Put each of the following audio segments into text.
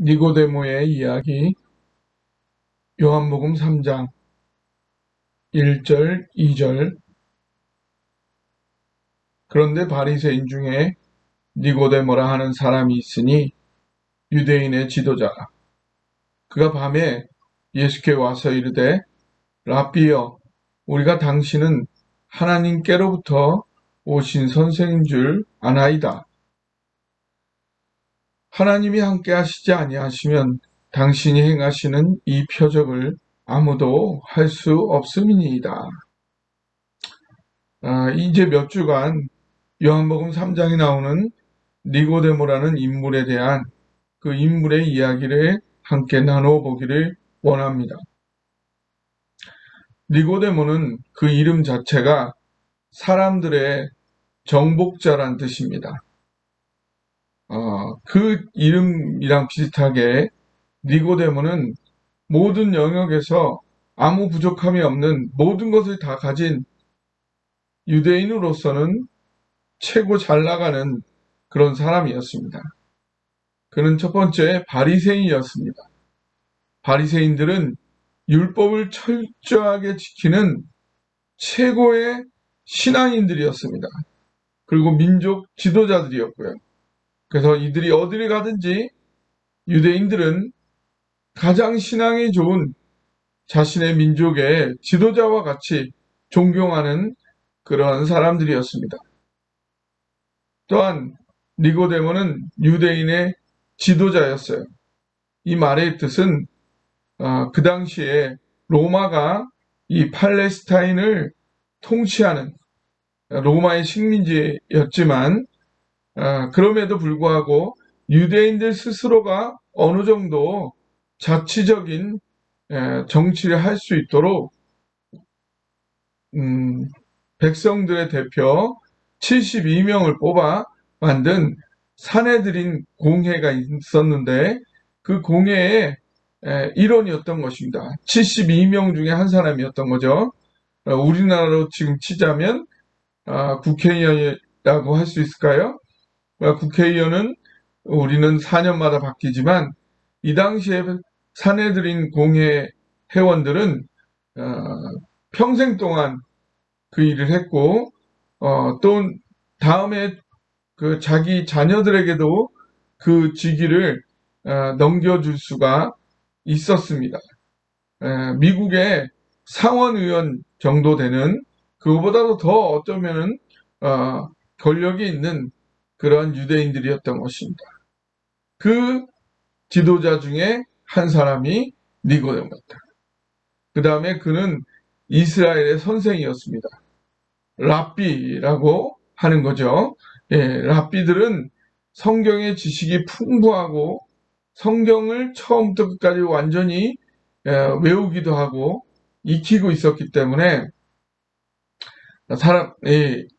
니고데모의 이야기, 요한복음 3장 1절, 2절. 그런데 바리새인 중에 니고데모라 하는 사람이 있으니 유대인의 지도자라. 그가 밤에 예수께 와서 이르되, 라삐여, 우리가 당신은 하나님께로부터 오신 선생인 줄 아나이다. 하나님이 함께 하시지 아니하시면 당신이 행하시는 이 표적을 아무도 할 수 없음이니이다. 이제 몇 주간 요한복음 3장에 나오는 니고데모라는 인물에 대한 그 인물의 이야기를 함께 나누어 보기를 원합니다. 니고데모는 그 이름 자체가 사람들의 정복자란 뜻입니다. 그 이름이랑 비슷하게 니고데모는 모든 영역에서 아무 부족함이 없는 모든 것을 다 가진 유대인으로서는 최고 잘 나가는 그런 사람이었습니다. 그는 첫 번째 바리새인이었습니다. 바리새인들은 율법을 철저하게 지키는 최고의 신앙인들이었습니다. 그리고 민족 지도자들이었고요. 그래서 이들이 어디를 가든지 유대인들은 가장 신앙이 좋은 자신의 민족의 지도자와 같이 존경하는 그러한 사람들이었습니다. 또한 니고데모는 유대인의 지도자였어요. 이 말의 뜻은 그 당시에 로마가 이 팔레스타인을 통치하는 로마의 식민지였지만 그럼에도 불구하고 유대인들 스스로가 어느 정도 자치적인 정치를 할 수 있도록 백성들의 대표 72명을 뽑아 만든 사내들인 공회가 있었는데 그 공회의 일원이었던 것입니다. 72명 중에 한 사람이었던 거죠. 우리나라로 지금 치자면 국회의원이라고 할 수 있을까요? 국회의원은 우리는 4년마다 바뀌지만 이 당시에 사내들인 공회 회원들은 평생 동안 그 일을 했고 또 다음에 그 자기 자녀들에게도 그 직위를 넘겨줄 수가 있었습니다. 미국의 상원의원 정도 되는 그거보다도 더 어쩌면은 권력이 있는 그런 유대인들이었던 것입니다. 그 지도자 중에 한 사람이 니고데모였다. 그 다음에 그는 이스라엘의 선생이었습니다. 랍비라고 하는 거죠. 랍비들은 성경의 지식이 풍부하고 성경을 처음부터 끝까지 완전히 외우기도 하고 익히고 있었기 때문에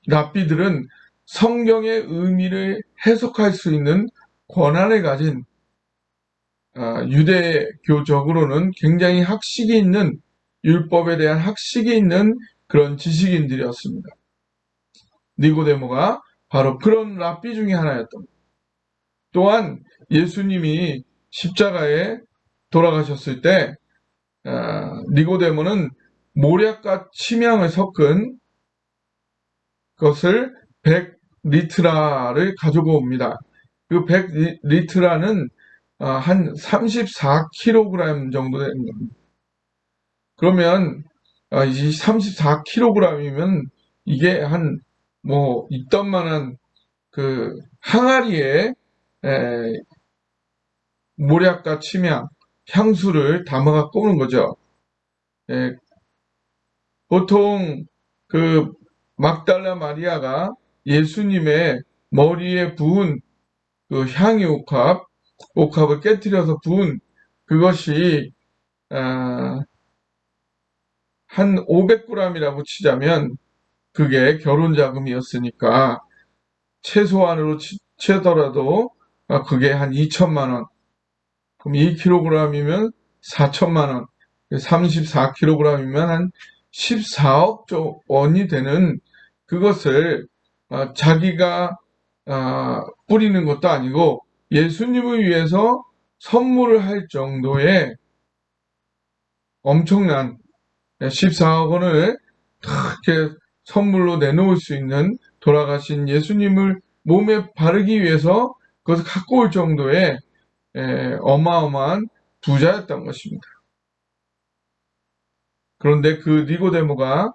랍비들은 성경의 의미를 해석할 수 있는 권한을 가진 유대교적으로는 굉장히 학식이 있는 율법에 대한 학식이 있는 그런 지식인들이었습니다. 니고데모가 바로 그런 랍비 중에 하나였던 겁니다. 또한 예수님이 십자가에 돌아가셨을 때 니고데모는 모략과 침향을 섞은 것을 100리트라를 가지고 옵니다. 그 100리트라는 한 34kg 정도 되는 겁니다. 그러면 이 34kg이면 이게 한 있던만한 그 항아리에 모략과 침향, 향수를 담아갖고 오는 거죠. 보통 그 막달라 마리아가 예수님의 머리에 부은 그 향유 옥합을 깨뜨려서 부은 그것이 한 500g이라고 치자면 그게 결혼 자금이었으니까 최소한으로 치더라도 그게 한 2천만 원. 그럼 2kg이면 4천만 원. 34kg이면 한 14억 원이 되는 그것을 자기가 뿌리는 것도 아니고 예수님을 위해서 선물을 할 정도의 엄청난 14억 원을 이렇게 선물로 내놓을 수 있는 돌아가신 예수님을 몸에 바르기 위해서 그것을 갖고 올 정도의 어마어마한 부자였던 것입니다. 그런데 그 니고데모가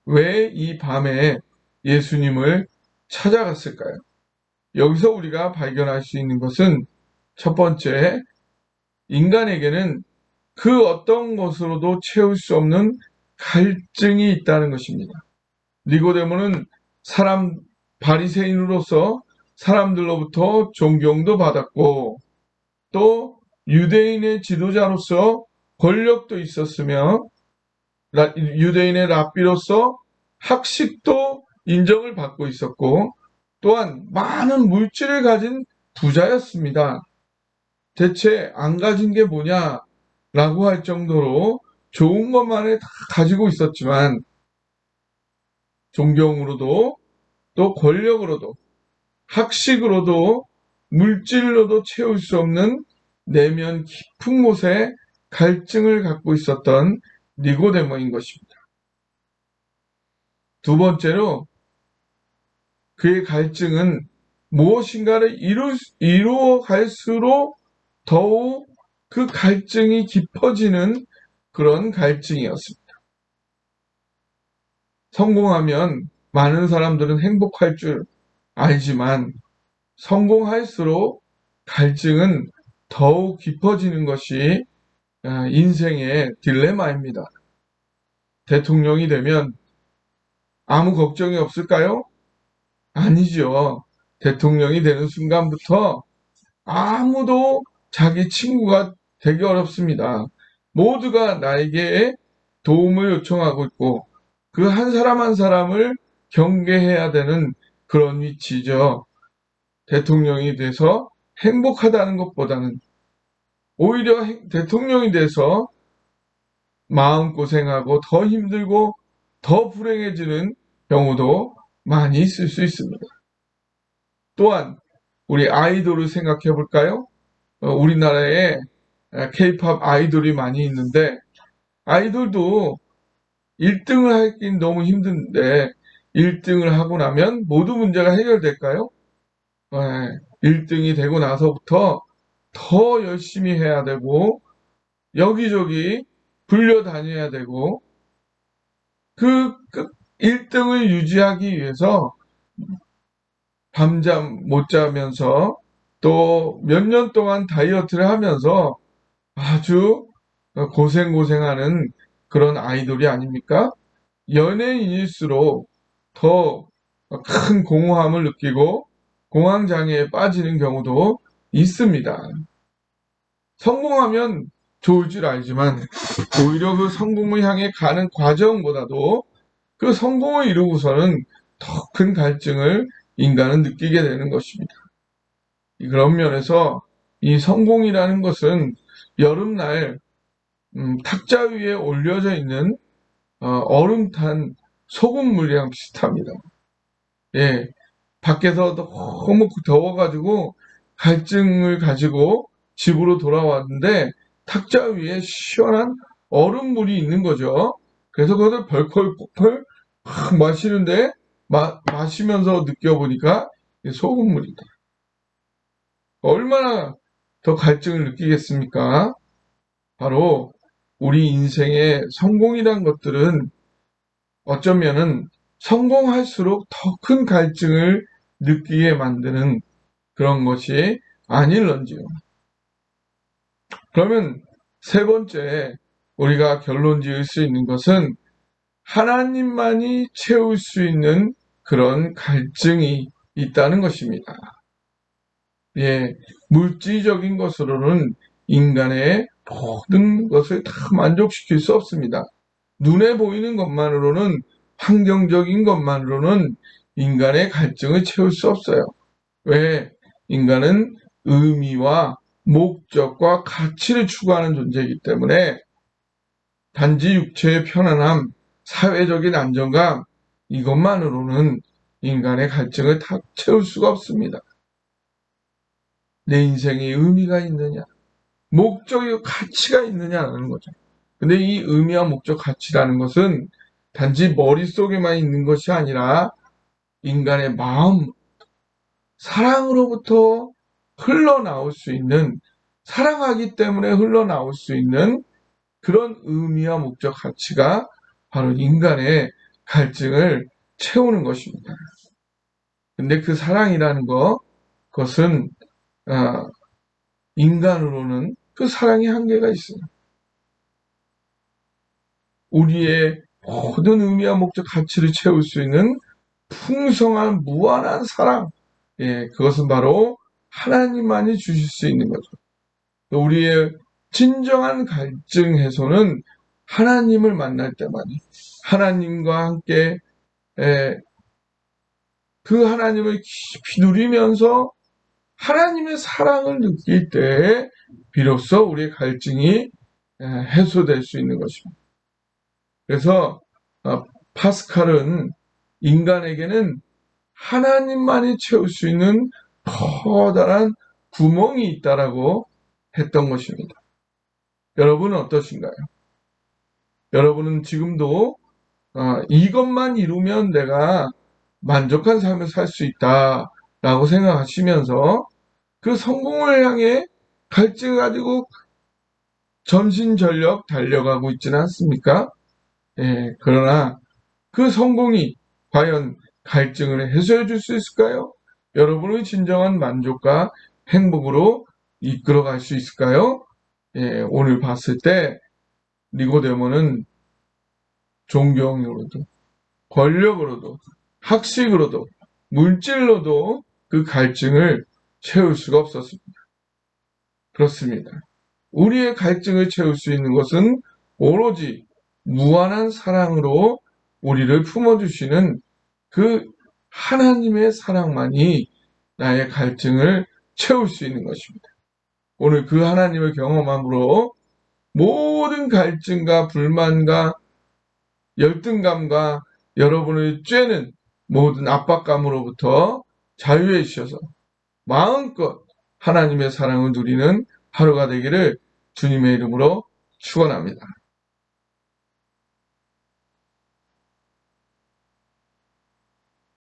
왜 이 밤에 예수님을 찾아갔을까요? 여기서 우리가 발견할 수 있는 것은 첫 번째, 인간에게는 그 어떤 것으로도 채울 수 없는 갈증이 있다는 것입니다. 니고데모는 바리새인으로서 사람들로부터 존경도 받았고 또 유대인의 지도자로서 권력도 있었으며 유대인의 랍비로서 학식도 인정을 받고 있었고 또한 많은 물질을 가진 부자였습니다. 대체 안 가진 게 뭐냐라고 할 정도로 좋은 것만을 다 가지고 있었지만 존경으로도 또 권력으로도 학식으로도 물질로도 채울 수 없는 내면 깊은 곳에 갈증을 갖고 있었던 니고데모인 것입니다. 두 번째로 그의 갈증은 무엇인가를 이루어갈수록 더욱 그 갈증이 깊어지는 그런 갈증이었습니다. 성공하면 많은 사람들은 행복할 줄 알지만 성공할수록 갈증은 더욱 깊어지는 것이 인생의 딜레마입니다. 대통령이 되면 아무 걱정이 없을까요? 아니죠. 대통령이 되는 순간부터 아무도 자기 친구가 되기 어렵습니다. 모두가 나에게 도움을 요청하고 있고 그 한 사람 한 사람을 경계해야 되는 그런 위치죠. 대통령이 돼서 행복하다는 것보다는 오히려 대통령이 돼서 마음고생하고 더 힘들고 더 불행해지는 경우도 많이 있을 수 있습니다. 또한 우리 아이돌을 생각해 볼까요? 우리나라에 K-팝 아이돌이 많이 있는데 아이돌도 1등을 하긴 너무 힘든데 1등을 하고 나면 모두 문제가 해결될까요? 1등이 되고 나서부터 더 열심히 해야 되고 여기저기 불려다녀야 되고 그 1등을 유지하기 위해서 밤잠 못 자면서 또 몇 년 동안 다이어트를 하면서 아주 고생하는 그런 아이돌이 아닙니까? 연예인일수록 더 큰 공허함을 느끼고 공황장애에 빠지는 경우도 있습니다. 성공하면 좋을 줄 알지만 오히려 그 성공을 향해 가는 과정보다도 그 성공을 이루고서는 더 큰 갈증을 인간은 느끼게 되는 것입니다. 그런 면에서 이 성공이라는 것은 여름날 탁자 위에 올려져 있는 얼음 탄 소금물이랑 비슷합니다. 예, 밖에서 너무 더워가지고 갈증을 가지고 집으로 돌아왔는데 탁자 위에 시원한 얼음물이 있는 거죠. 그래서 그것을 벌컥벌컥 마시는데 마시면서 느껴보니까 소금물이다. 얼마나 더 갈증을 느끼겠습니까? 바로 우리 인생의 성공이란 것들은 어쩌면은 성공할수록 더 큰 갈증을 느끼게 만드는 그런 것이 아닐런지요. 그러면 세 번째 우리가 결론 지을 수 있는 것은 하나님만이 채울 수 있는 그런 갈증이 있다는 것입니다. 예, 물질적인 것으로는 인간의 모든 것을 다 만족시킬 수 없습니다. 눈에 보이는 것만으로는 환경적인 것만으로는 인간의 갈증을 채울 수 없어요. 왜? 인간은 의미와 목적과 가치를 추구하는 존재이기 때문에 단지 육체의 편안함, 사회적인 안정감 이것만으로는 인간의 갈증을 다 채울 수가 없습니다. 내 인생에 의미가 있느냐? 목적이 가치가 있느냐는 거죠. 근데 이 의미와 목적 가치라는 것은 단지 머릿속에만 있는 것이 아니라 인간의 마음, 사랑으로부터 흘러나올 수 있는, 사랑하기 때문에 흘러나올 수 있는 그런 의미와 목적 가치가 바로 인간의 갈증을 채우는 것입니다. 근데 그 사랑이라는 그것은 인간으로는 그 사랑의 한계가 있어요. 우리의 모든 의미와 목적 가치를 채울 수 있는 풍성한 무한한 사랑, 그것은 바로 하나님만이 주실 수 있는 거죠. 우리의 진정한 갈증 해소는 하나님을 만날 때만이, 하나님과 함께 그 하나님을 깊이 누리면서 하나님의 사랑을 느낄 때 비로소 우리의 갈증이 해소될 수 있는 것입니다. 그래서 파스칼은 인간에게는 하나님만이 채울 수 있는 커다란 구멍이 있다라고 했던 것입니다. 여러분은 어떠신가요? 여러분은 지금도 이것만 이루면 내가 만족한 삶을 살 수 있다라고 생각하시면서 그 성공을 향해 갈증을 가지고 전신전력 달려가고 있지는 않습니까? 그러나 그 성공이 과연 갈증을 해소해 줄 수 있을까요? 여러분의 진정한 만족과 행복으로 이끌어갈 수 있을까요? 오늘 봤을 때 니고데모는 존경으로도, 권력으로도, 학식으로도, 물질로도 그 갈증을 채울 수가 없었습니다. 그렇습니다. 우리의 갈증을 채울 수 있는 것은 오로지 무한한 사랑으로 우리를 품어주시는 그 하나님의 사랑만이 나의 갈증을 채울 수 있는 것입니다. 오늘 그 하나님을 경험함으로 모든 갈증과 불만과 열등감과 여러분의 쬐는 모든 압박감으로부터 자유해 주셔서 마음껏 하나님의 사랑을 누리는 하루가 되기를 주님의 이름으로 축원합니다.